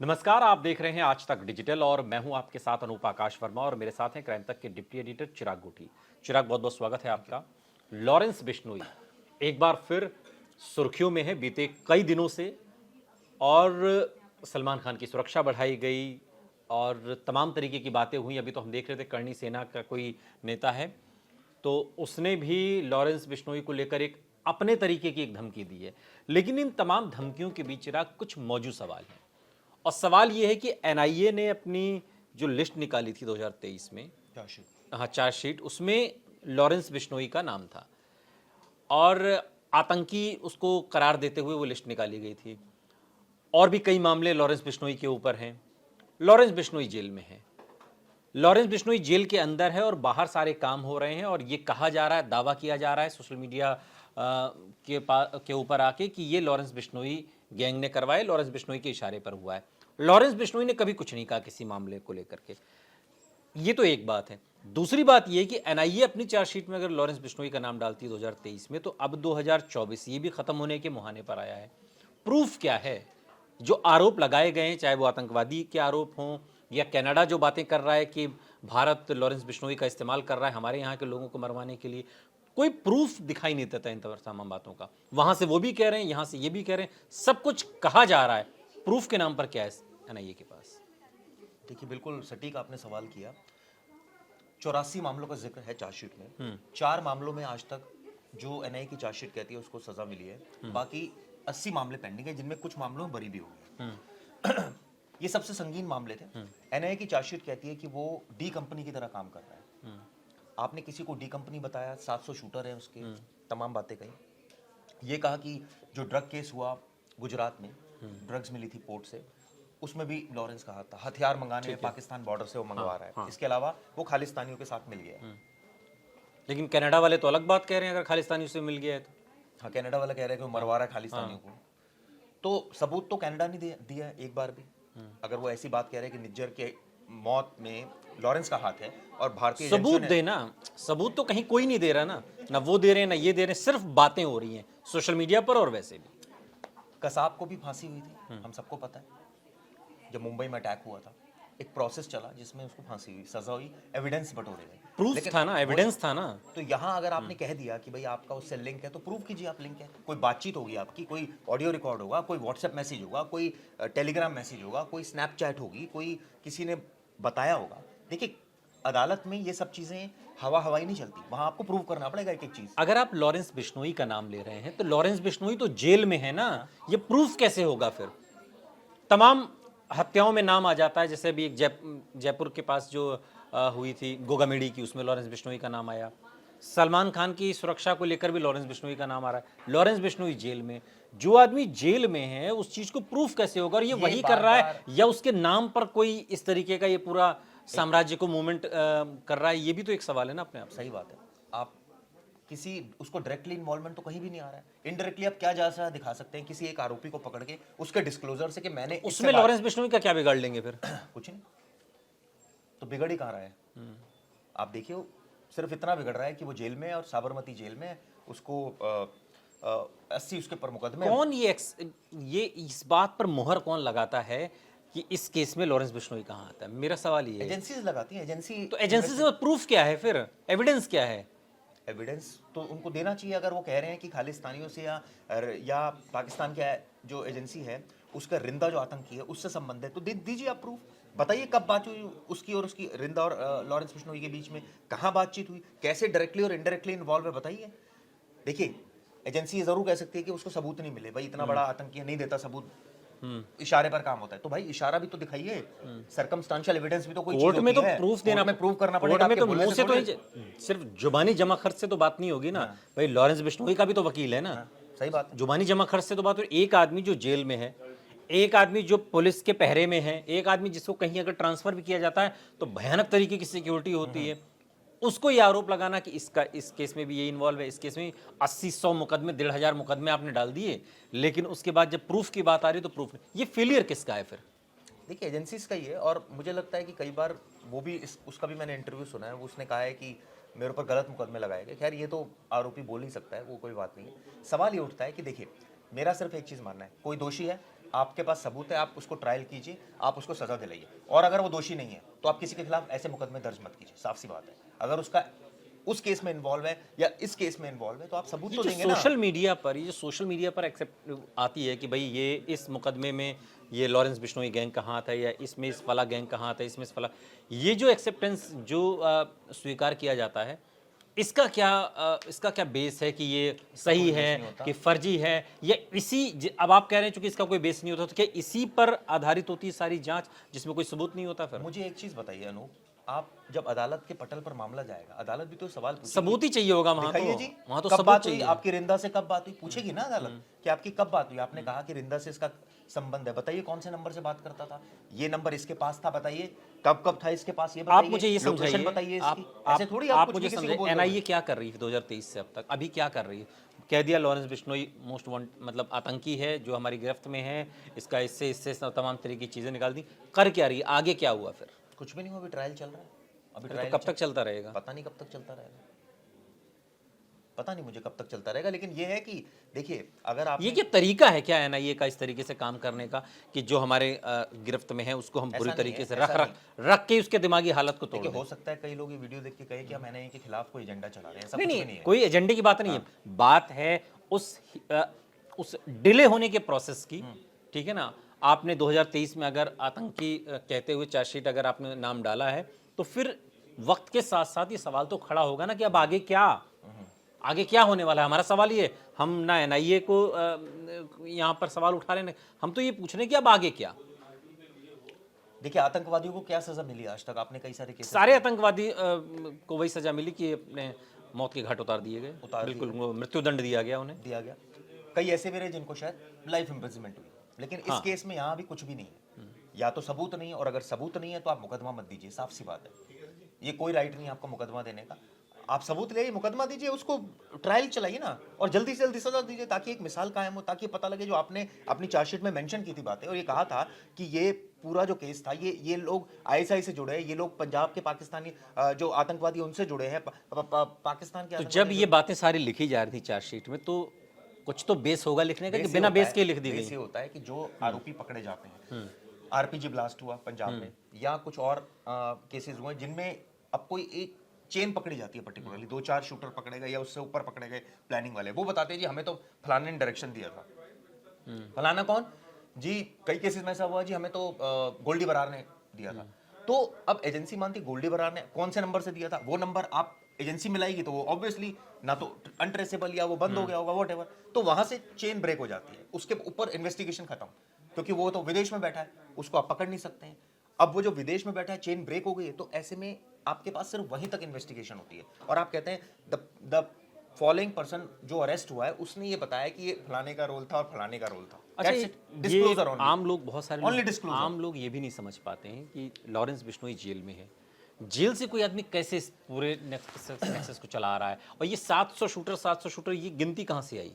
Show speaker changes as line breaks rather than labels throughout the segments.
नमस्कार, आप देख रहे हैं आज तक डिजिटल और मैं हूं आपके साथ अनूप आकाश वर्मा और मेरे साथ हैं क्राइम तक के डिप्टी एडिटर चिराग गोटी। चिराग, बहुत बहुत स्वागत है आपका। लॉरेंस बिश्नोई एक बार फिर सुर्खियों में है बीते कई दिनों से और सलमान खान की सुरक्षा बढ़ाई गई और तमाम तरीके की बातें हुई। अभी तो हम देख रहे थे करणी सेना का कोई नेता है तो उसने भी लॉरेंस बिश्नोई को लेकर एक अपने तरीके की एक धमकी दी है। लेकिन इन तमाम धमकियों के बीच चिराग कुछ मौजूद सवाल हैं और सवाल यह है कि एनआईए ने अपनी जो लिस्ट निकाली थी 2023 में, हाँ चार्जशीट, उसमें लॉरेंस बिश्नोई का नाम था और आतंकी उसको करार देते हुए वो लिस्ट निकाली गई थी। और भी कई मामले लॉरेंस बिश्नोई के ऊपर हैं। लॉरेंस बिश्नोई जेल में है, लॉरेंस बिश्नोई जेल के अंदर है और बाहर सारे काम हो रहे हैं और ये कहा जा रहा है, दावा किया जा रहा है सोशल मीडिया के ऊपर आके कि ये लॉरेंस बिश्नोई गैंग ने करवाए, लॉरेंस बिश्नोई के इशारे पर हुआ है। लॉरेंस बिश्नोई ने कभी कुछ नहीं कहा किसी मामले को लेकर के। ये तो एक बात है। दूसरी बात ये कि एनआईए अपनी चार्जशीट में अगर लॉरेंस बिश्नोई का नाम डालती है 2023 में, तो अब 2024 ये भी खत्म होने के मुहाने पर आया है। प्रूफ क्या है? जो आरोप लगाए गए हैं, चाहे वो आतंकवादी के आरोप हों या कनाडा जो बातें कर रहा है कि भारत लॉरेंस बिश्नोई का इस्तेमाल कर रहा है हमारे यहाँ के लोगों को मरवाने के लिए, कोई प्रूफ दिखाई नहीं देता इन तमाम बातों का। वहां से वो भी कह रहे हैं, यहां से ये भी कह रहे हैं, सब कुछ कहा जा रहा है। प्रूफ के नाम पर क्या है एनआईए के पास?
देखिए, बिल्कुल सटीक आपने सवाल किया। 84 मामलों का जिक्र है चार्जशीट में। 4 मामलों में आज तक जो एनआईए की चार्जशीट कहती है उसको सजा मिली है। बाकी 80 मामले पेंडिंग है, जिनमें कुछ मामलों में बरी भी हुई है। ये सबसे संगीन मामले थे। एनआईए की चार्जशीट कहती है कि वो डी कंपनी की तरह काम कर रहा है। आपने किसी को डी कंपनी बताया, 700 शूटर हैं उसके, तमाम बातें कही। ये कहा कि जो ड्रग केस हुआ गुजरात में, ड्रग्स मिली थी पोर्ट से, उसमें भी लॉरेंस का हाथ था। हथियार मंगाने में पाकिस्तान बॉर्डर से वो मंगवा रहा है। इसके अलावा वो खालिस्तानियों के साथ मिल गया है।
लेकिन कनाडा वाले तो अलग बात कह रहे हैं, अगर खालिस्तानियों से मिल गया है तो।
हाँ, कनाडा वाला कह रहा है कि वो मरवा रहा है खालिस्तानियों को। तो सबूत तो कनाडा ने दिया है एक बार भी। अगर वो ऐसी बात कह रहे हैं कि निज्जर के मौत में लॉरेंस का हाथ है और भारतीय
सबूत देना, सबूत तो कहीं कोई नहीं दे रहा ना, ना वो दे रहे हैं ना ये दे रहे हैं, सिर्फ बातें हो रही हैं सोशल मीडिया पर और वैसे भी।
कसाब को भी फांसी हुई थी, हम सबको पता है। जब मुंबई में अटैक हुआ था, एक प्रोसेस चला जिसमें उसको फांसी हुई, सजा हुई, एविडेंस बटोरे गए,
प्रूफ था ना, एविडेंस था ना।
तो यहाँ अगर आपने कह दिया कि भाई आपका उससे लिंक है, तो प्रूव कीजिए आप लिंक है। कोई बातचीत होगी आपकी, कोई ऑडियो रिकॉर्ड होगा, कोई व्हाट्सएप मैसेज होगा, कोई टेलीग्राम मैसेज होगा, कोई स्नैपचैट होगी, कोई किसी ने बताया होगा। देखिए, अदालत में ये सब चीजें हवा हवाई नहीं चलती, वहां आपको प्रूव करना पड़ेगा एक एक चीज।
अगर आप लॉरेंस बिश्नोई का नाम ले रहे हैं तो लॉरेंस बिश्नोई तो जेल में है ना, ये प्रूफ कैसे होगा फिर? तमाम हत्याओं में नाम आ जाता है, जैसे अभी एक जयपुर के पास जो हुई थी गोगामेडी की, उसमें लॉरेंस बिश्नोई का नाम आया। सलमान खान की सुरक्षा को लेकर भी लॉरेंस बिश्नोई का नाम आ रहा है। लॉरेंस बिश्नोई जेल में, जो आदमी जेल में है उस चीज को प्रूफ कैसे होगा? और ये वही कर रहा है या उसके नाम पर कोई इस तरीके का ये पूरा साम्राज्य को मूवमेंट कर रहा है? ये भी तो एक सवाल है ना अपने आप।
सही बात है। आप किसी उसको डायरेक्टली इन्वॉल्वमेंट तो कहीं भी नहीं आ रहा है। इनडायरेक्टली आप क्या जा दिखा सकते हैं किसी एक आरोपी को पकड़ के उसके डिस्क्लोजर से कि मैंने
उसमें लॉरेंस बिश्नोई का क्या बिगाड़ लेंगे फिर?
कुछ नहीं, तो बिगड़ ही कहाँ रहा है। आप देखिए, सिर्फ इतना बिगड़ रहा है कि वो जेल में है और साबरमती जेल में उसको 80 उसके पर मुकदमे।
कौन ये इस बात पर मुहर कौन लगाता है कि इस केस में लॉरेंस बिश्नोई कहाँ आता है? मेरा सवाल ये है।
एजेंसीज लगाती हैं। एजेंसी
तो एजेंसी से प्रूफ क्या है फिर? एविडेंस क्या है?
एविडेंस तो उनको देना चाहिए। अगर वो कह रहे हैं कि खालिस्तानियों से या पाकिस्तान की जो एजेंसी है उसका रिंदा जो आतंकी है उससे संबंध है, तो दीजिए आप प्रूफ। बताइए कब बात हुई उसकी और उसकी रिंदा और लॉरेंस बिश्नोई के बीच में, कहाँ बातचीत हुई, कैसे डायरेक्टली और इनडायरेक्टली इन्वॉल्व है, बताइए। देखिए, एजेंसी ये जरूर कह सकती है कि उसको सबूत नहीं मिले, भाई इतना बड़ा आतंकी नहीं देता सबूत, इशारे पर काम होता है। तो भाई इशारा भी तो दिखाइए, सर्कमस्टेंशियल एविडेंस भी तो कोई
कोर्ट में तो प्रूफ देना,
प्रूव करना
कोर्ट
पड़ेगा।
में तो मुंह से तो सिर्फ जुबानी जमा खर्च से तो बात नहीं होगी ना। भाई लॉरेंस बिश्नोई का भी तो वकील है ना।
सही बात।
जुबानी जमा खर्च से तो बात हो। एक आदमी जो जेल में है, एक आदमी जो पुलिस के पहरे में है, एक आदमी जिसको कहीं अगर ट्रांसफर भी किया जाता है तो भयानक तरीके की सिक्योरिटी होती है, उसको ये आरोप लगाना कि इस केस में भी ये इन्वॉल्व है, इस केस में 80-100 मुकदमे, 1500 मुकदमे आपने डाल दिए, लेकिन उसके बाद जब प्रूफ की बात आ रही तो प्रूफ नहीं। ये फेलियर किसका है फिर?
देखिए, एजेंसीज का ही है। और मुझे लगता है कि कई बार वो भी उसका भी मैंने इंटरव्यू सुना है, वो उसने कहा है कि मेरे ऊपर गलत मुकदमे लगाए गए। खैर, ये तो आरोपी बोल ही सकता है, वो कोई बात नहीं है। सवाल ये उठता है कि देखिए, मेरा सिर्फ एक चीज़ मानना है, कोई दोषी है आपके पास सबूत है, आप उसको ट्रायल कीजिए, आप उसको सजा दिलाइए, और अगर वो दोषी नहीं है तो आप किसी के खिलाफ ऐसे मुकदमे दर्ज मत कीजिए। साफ सी बात है, अगर उसका उस केस में इन्वॉल्व है या इस केस में इन्वॉल्व है तो आप सबूत
ये
तो
जो
देंगे ना।
सोशल मीडिया पर एक्सेप्ट आती है कि भाई ये इस मुकदमे में ये लॉरेंस बिश्नोई गैंग का हाथ है, या इसमें इस फला गैंग का हाथ है, इसमें इस फला, ये जो एक्सेप्टेंस जो स्वीकार किया जाता है, इसका क्या बेस है कि ये सही है कि फर्जी है, या अब आप कह रहे हैं चूंकि इसका कोई बेस नहीं होता, तो क्या इसी पर आधारित होती है सारी जांच जिसमें कोई सबूत नहीं होता? फिर
मुझे एक चीज बताइए अनूप, आप जब अदालत के पटल पर मामला जाएगा, अदालत भी तो सवाल पूछेगी।
सबूत ही चाहिए होगा वहां
दिखाइए
तो,
जी,
वहां तो
कब
सबूत
बात हुई,
चाहिए।
आपकी रिंदा से कब बात हुई, पूछेगी ना अदालत कि आपकी कब बात हुई। आपने कहा कि रिंदा से इसका संबंध है, बताइए कौन से नंबर से बात करता था, ये नंबर इसके पास था, बताइए कब कब था इसके पास, ये बताइए,
आप मुझे ये
लोकेशन
समझाइए,
बताइए
आप
इसकी। ऐसे थोड़ी आप कुछ
मुझे
भी किसी को
समझाइए
बोल दोगे।
एनआईए क्या कर रही है 2023 से अब तक, अभी क्या कर रही है? कह दिया लॉरेंस बिश्नोई मोस्ट वांट मतलब आतंकी है जो हमारी गिरफ्त में है, इसका इससे तमाम तरह की चीजें निकाल दी, कर क्या रही है? आगे क्या हुआ फिर?
कुछ भी नहीं हुआ, अभी ट्रायल चल रहा है। अभी
तो
ट्रायल
कब तक चलता रहेगा?
पता नहीं कब तक चलता रहेगा, पता नहीं मुझे कब तक चलता रहेगा। लेकिन ये है कि देखिए, अगर आप
ये क्या तरीका है क्या एनआईए का इस तरीके से काम करने का कि जो हमारे गिरफ्त में है उसको हम बुरी
नहीं
तरीके
है,
से
ऐसा
रख के उसके दिमागी हालत को तोड़
देखिए,
दें?
हो सकता है कई लोग ये वीडियो देख के कहे कि हम एनआईए के खिलाफ कोई एजेंडा चला रहे हैं, ऐसा
नहीं
कुछ भी
नहीं,
नहीं है।
कोई एजेंडे की बात नहीं है, बात है उस डिले होने के प्रोसेस की, ठीक है ना? आपने 2023 में अगर आतंकी कहते हुए चार्जशीट अगर आपने नाम डाला है, तो फिर वक्त के साथ साथ ये सवाल तो खड़ा होगा ना कि अब आगे क्या होने वाला है? हमारा सवाल ये, हम ना एनआईए को यहाँ पर सवाल उठा रहे हैं, हम तो ये पूछ रहे हैं कि अब आगे क्या?
देखिए, आतंकवादियों को क्या सजा मिली आज तक? आपने कई सारे केस
सारे आतंकवादी को वही सजा मिली कि अपने मौत के घाट उतार दिए गए, बिल्कुल मृत्युदंड दिया गया उन्हें।
दिया गया। कई ऐसे भी रहे जिनको शायद लाइफ इम्प्रिजनमेंट हुई, लेकिन इस केस में यहाँ भी कुछ भी नहीं है। या तो सबूत नहीं है, और अगर सबूत नहीं है तो आप मुकदमा मत दीजिए, साफ सी बात है। ये कोई राइट नहीं है आपको मुकदमा देने का। आप सबूत ले आइए, मुकदमा दीजिए, उसको ट्रायल चलाइए ना, और जल्दी से जल्दी सजा दीजिए, ताकि एक मिसाल कायम हो, ताकि पता लगे जो आपने अपनी चार्जशीट में मेंशन की थी बातें, और ये कहा था कि ये पूरा जो केस था, ये लोग आईएसआई से जुड़े हैं, ये लोग पंजाब के पाकिस्तानी जो आतंकवादी उनसे जुड़े हैं, पाकिस्तान के।
तो जब ये बातें सारी लिखी जा रही थी चार्जशीट में, तो कुछ तो बेस होगा लिखने का कि बिना बेस के लिख दी गई?
बेस ये होता है कि जो आरोपी पकड़े जाते हैं, आरपीजी ब्लास्ट हुआ पंजाब में, या कुछ और केसेस हुए जिनमें अब कोई एक चेन पकड़ी जाती है, पर्टिकुलरली 2-4 शूटर पकड़े गए या उससे ऊपर पकड़े गए प्लानिंग वाले, वो बताते हैं जी हमें तो फलाने ने डायरेक्शन दिया था। फलाना कौन जी? कई केसेस में ऐसा हुआ जी हमें तो गोल्डी बरार ने दिया था। तो अब एजेंसी मानती गोल्डी बरार ने कौन से नंबर से दिया था, वो नंबर आप एजेंसी मिलाएगी तो वो ऑब्वियसली ना तो अनट्रेसेबल या वो बंद हो गया होगा, व्हाटएवर, तो वहां से चेन ब्रेक हो जाती है, उसके ऊपर इन्वेस्टिगेशन खत्म, क्योंकि वो तो विदेश में बैठा है, उसको आप पकड़ नहीं सकते हैं। अब वो जो विदेश में बैठा है, चेन ब्रेक हो गई है, तो ऐसे में आपके पास सिर्फ वहीं तक इन्वेस्टिगेशन होती है, और आप कहते हैं द फॉलोइंग पर्सन जो अरेस्ट हुआ है उसने ये बताया कि ये फलाने का रोल था और फलाने का रोल था।
अच्छा,
डिस्क्लोजर
ये आम लोग, बहुत सारे
Only
लोग,
disclosure.
आम लोग ये भी नहीं समझ पाते हैं कि लॉरेंस बिश्नोई जेल में है, जेल से कोई आदमी कैसे इस पूरे नेक्सस को चला रहा है, और ये 700 शूटर ये गिनती कहाँ से आई?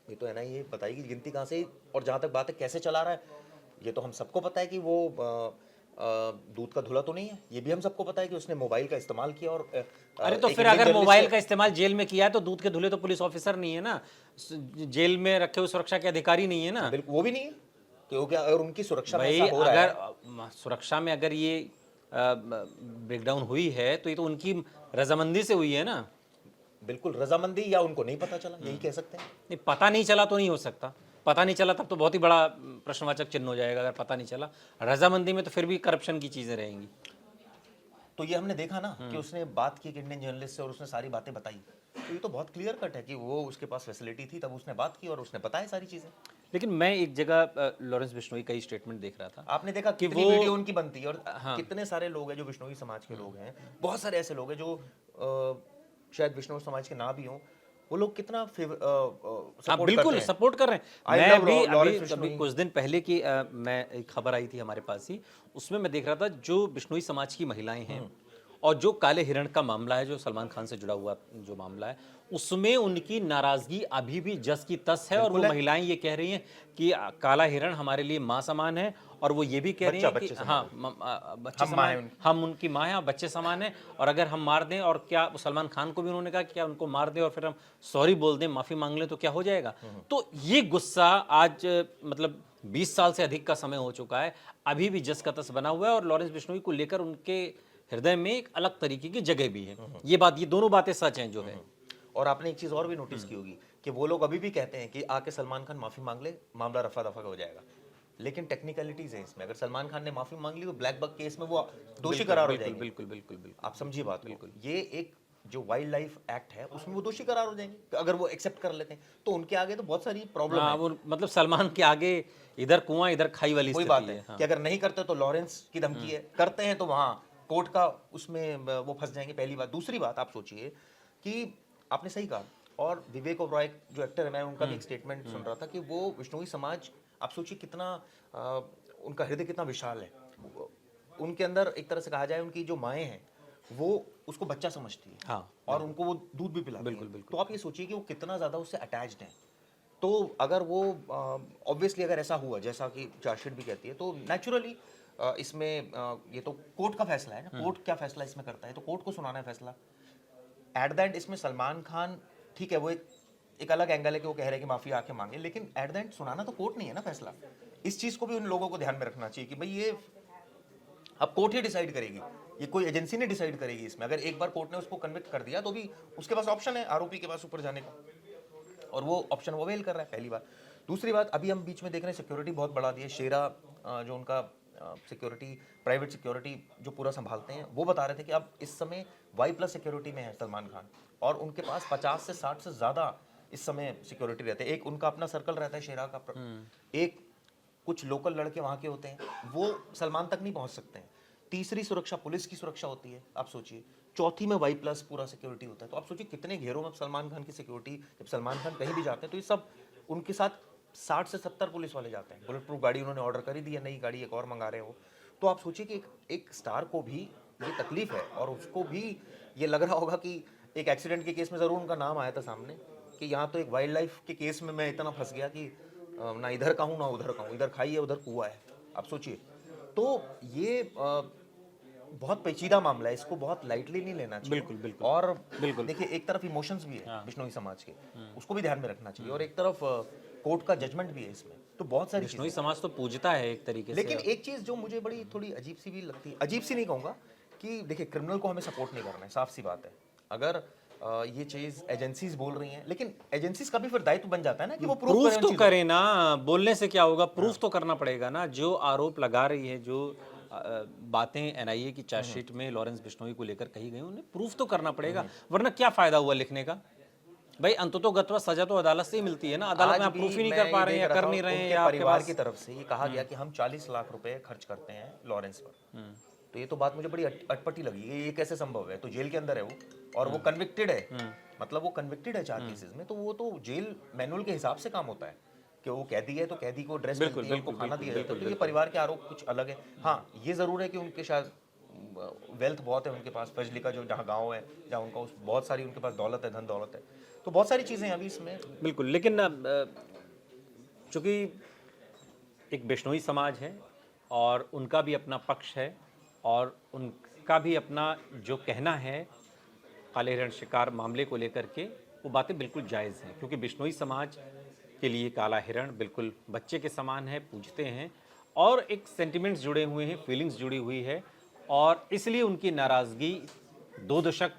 ये तो एनआईए बताएगी गिनती कहाँ से, और जहाँ तक बात है कैसे चला रहा है, ये तो हम सबको पता है कि वो दूध का धुला तो नहीं है, ये भी हम सबको पता है कि उसने मोबाइल का इस्तेमाल किया। और
अरे तो फिर अगर मोबाइल का इस्तेमाल जेल में किया है तो दूध के धुले तो पुलिस ऑफिसर नहीं है ना, जेल में रखे हुए सुरक्षा के अधिकारी नहीं है ना?
बिल्कुल वो भी नहीं है, क्योंकि अगर उनकी सुरक्षा में
भाई
ऐसा हो रहा है,
अगर सुरक्षा में अगर ये ब्रेकडाउन हुई है तो ये तो उनकी रजामंदी से हुई है ना?
बिल्कुल रजामंदी, या उनको नहीं पता चला, यही कह सकते हैं।
नहीं, पता नहीं चला तो नहीं हो सकता, पता नहीं चला तब तो बहुत ही बड़ा प्रश्नवाचक चिन्ह हो जाएगा। अगर पता नहीं चला, रजामंदी में तो फिर भी करप्शन की चीजें रहेंगी।
तो ये हमने देखा ना कि उसने बात की इंडियन जर्नलिस्ट से, और उसने सारी बातें बताई, तो ये तो बहुत क्लियर कट है कि वो उसके पास फैसिलिटी थी, तब उसने बात की और उसने बताया सारी चीजें।
लेकिन मैं एक जगह लॉरेंस बिश्नोई का ही स्टेटमेंट देख रहा था,
आपने देखा कि वो वीडियो उनकी बनती है, और कितने सारे लोग हैं जो बिश्नोई समाज के लोग हैं, बहुत सारे ऐसे लोग हैं जो शायद बिश्नोई समाज के ना भी हों, वो लोग कितना
बिल्कुल सपोर्ट कर रहे हैं। मैं भी अभी कुछ दिन पहले की मैं एक खबर आई थी हमारे पास ही, उसमें मैं देख रहा था जो बिश्नोई समाज की महिलाएं हैं और जो काले हिरण का मामला है, जो सलमान खान से जुड़ा हुआ जो मामला है, उसमें उनकी नाराजगी अभी भी जस की तस है, और वो महिलाएं ये कह रही हैं कि काला हिरण हमारे लिए मां समान है, और वो ये भी कह रहे हैं कि हाँ बच्चे समान, हम उनकी माँ हैं, बच्चे समान हैं, और अगर हम मार दें, और क्या सलमान खान को भी उन्होंने कहा कि क्या उनको मार दें और फिर हम सॉरी बोल दें, माफी मांग लें तो क्या हो जाएगा। तो ये गुस्सा आज मतलब 20 साल से अधिक का समय हो चुका है, अभी भी जस का तस बना हुआ है, और लॉरेंस बिश्नोई को लेकर उनके हृदय में एक अलग तरीके की जगह भी है। ये दोनों बातें सच हैं जो है।
और आपने एक चीज और भी नोटिस की होगी कि वो लोग अभी भी कहते हैं कि आके सलमान खान माफी मांग ले, मामला रफा दफा का हो जाएगा। लेकिन टेक्निकलिटीज है इसमें, अगर सलमान खान ने माफी मांग ली तो ब्लैक बक केस में वो दोषी करार हो जाएंगे।
बिल्कुल बिल्कुल बिल्कुल,
आप समझिए बात को। ये एक जो वाइल्ड लाइफ एक्ट है उसमें वो दोषी करार हो जाएंगे अगर वो एक्सेप्ट कर लेते हैं, तो उनके आगे तो बहुत सारी प्रॉब्लम है।
वो मतलब सलमान के आगे इधर कुआं इधर खाई वाली
वही बात है कि अगर नहीं करते तो लॉरेंस की धमकी है, करते हैं तो वहां कोर्ट का उसमें वो फंस जाएंगे, पहली बात। दूसरी बात, आप सोचिए कि आपने सही कहा, और विवेक ओबरॉय जो एक्टर है, मैं उनका भी एक स्टेटमेंट सुन रहा था कि वो बिश्नोई समाज, आप सोचिए कितना उनका हृदय कितना विशाल है। उनके अंदर एक तरह से कहा जाए उनकी जो माएँ हैं वो उसको बच्चा समझती है,
हाँ,
और उनको वो दूध भी पिलाती
बिल्कुल
है।
बिल्कुल।
तो आप ये सोचिए कि वो कितना ज़्यादा उससे अटैच्ड हैं। तो अगर वो ऑब्वियसली अगर ऐसा हुआ जैसा कि चार्जशीट भी कहती है, तो नेचुरली इसमें ये तो कोर्ट का फैसला है ना, कोर्ट क्या फैसला इसमें करता है तो कोर्ट को सुनाना है फैसला। एट द एंड इसमें सलमान खान, ठीक है, वो एक अलग एंगल है कि वो कह रहे हैं कि माफी आके मांगे, लेकिन एट द एंड सुनाना तो कोर्ट नहीं है ना फैसला। इस चीज को भी उन लोगों को ध्यान में रखना चाहिए कि भाई ये अब कोर्ट ही डिसाइड करेगी, ये कोई एजेंसी ने डिसाइड करेगी इसमें। अगर एक बार कोर्ट ने उसको कन्विक्ट कर दिया तो भी उसके पास ऑप्शन है आरोपी के पास ऊपर जाने का, और वो ऑप्शन वो अवेल कर रहा है, पहली बात। दूसरी बात, अभी हम बीच में देख रहे हैं सिक्योरिटी बहुत बढ़ा दी है। शेरा जो उनका सिक्योरिटी, प्राइवेट सिक्योरिटी जो पूरा संभालते हैं, वो बता रहे थे कि अब इस समय Y+ सिक्योरिटी में है सलमान खान, और उनके पास 50 से 60 से ज़्यादा इस समय सिक्योरिटी रहते हैं। एक उनका अपना सर्कल रहता है शेरा का, एक कुछ लोकल लड़के वहाँ के होते हैं, वो सलमान तक नहीं पहुँच सकते हैं। तीसरी सुरक्षा पुलिस की सुरक्षा होती है, आप सोचिए। चौथी में Y+ पूरा सिक्योरिटी होता है। तो आप सोचिए कितने घेरों में सलमान खान की सिक्योरिटी, जब सलमान खान कहीं भी जाते हैं तो ये सब उनके साथ 60 से 70 पुलिस वाले जाते हैं। बुलेट प्रूफ गाड़ी उन्होंने ऑर्डर कर ही दी है, नई गाड़ी एक और मंगा रहे हो। तो आप सोचिए कि एक स्टार को भी ये तकलीफ है, और उसको भी ये लग रहा होगा कि एक एक्सीडेंट के केस में ज़रूर उनका नाम आया था सामने कि यहाँ तो एक वाइल्ड लाइफ के केस में मैं इतना फंस गया कि ना इधर का हूँ ना उधर का हूँ, इधर खाई है उधर कुआं है। आप सोचिए, तो ये बहुत पेचीदा मामला है, इसको बहुत लाइटली नहीं लेना चाहिए।
बिल्कुल बिल्कुल।
और
बिल्कुल।
देखिए, एक तरफ इमोशंस भी है बिश्नोई समाज के, उसको भी ध्यान में रखना चाहिए, और एक तरफ कोर्ट का जजमेंट भी है इसमें। तो बहुत सारी
बिश्नोई
चीजें,
समाज तो पूजता है एक तरीके से।
लेकिन एक चीज जो मुझे बड़ी थोड़ी अजीब सी भी लगती है, अजीब सी नहीं कहूंगा, कि देखिए क्रिमिनल को हमें सपोर्ट नहीं करना है, साफ सी बात है। अगर ये चीज एजेंसीज बोल रही हैं, लेकिन एजेंसीज का भी फिर दायित्व बन जाता है ना कि वो
प्रूफ तो करे ना, बोलने से क्या होगा, प्रूफ तो करना पड़ेगा ना। जो आरोप लगा रही है, जो बातें NIA की चार्जशीट में लॉरेंस बिश्नोई को लेकर कही गई, उन्हें प्रूफ तो करना पड़ेगा, वरना क्या फायदा हुआ लिखने का। भाई अंततोगत्वा सजा तो अदालत से ही मिलती है ना। अदालत में आप प्रूफ ही नहीं कर पा रहे हैं या कर नहीं रहे हैं, या
परिवार की तरफ से ये कहा गया कि हम 40 लाख रुपए खर्च करते हैं लॉरेंस पर। तो ये तो बात मुझे बड़ी अटपटी लगी, ये कैसे संभव है। तो जेल के अंदर है वो, और वो कन्विक्टेड है, मतलब वो कन्विक्टेड है 4 केसेस में। तो वो तो जेल मैनुअल के हिसाब से काम होता है कि वो कैदी है तो कैदी को ड्रेस मिलती है, उनको खाना दिया जाता है। तो ये परिवार के आरोप कुछ अलग है। हाँ, ये जरूर है कि उनके शायद वेल्थ बहुत है उनके पास, फजली का जो जहाँ गाँव है, जहाँ उनका उस बहुत सारी उनके पास दौलत है, धन दौलत है। तो बहुत सारी चीज़ें अभी इसमें
बिल्कुल। लेकिन चूंकि एक बिश्नोई समाज है और उनका भी अपना पक्ष है, और उनका भी अपना जो कहना है काले हिरण शिकार मामले को लेकर के, वो बातें बिल्कुल जायज़ हैं, क्योंकि बिश्नोई समाज के लिए काला हिरण बिल्कुल बच्चे के समान है, पूजते हैं, और एक सेंटिमेंट्स जुड़े हुए हैं, फीलिंग्स जुड़ी हुई है, और इसलिए उनकी नाराज़गी 2 दशक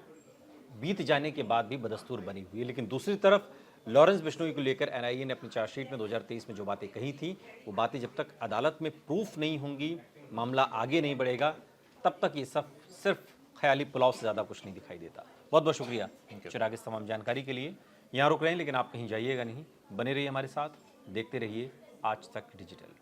बीत जाने के बाद भी बदस्तूर बनी हुई है। लेकिन दूसरी तरफ लॉरेंस बिश्नोई को लेकर NIA ने अपनी चार्जशीट में 2023 में जो बातें कही थी, वो बातें जब तक अदालत में प्रूफ नहीं होंगी, मामला आगे नहीं बढ़ेगा, तब तक ये सब सिर्फ ख्याली पुलाव से ज़्यादा कुछ नहीं दिखाई देता। बहुत बहुत शुक्रिया चिराग इस तमाम जानकारी के लिए। यहाँ रुक रहे हैं, लेकिन आप कहीं जाइएगा नहीं, बने रहिए हमारे साथ, देखते रहिए आज तक डिजिटल।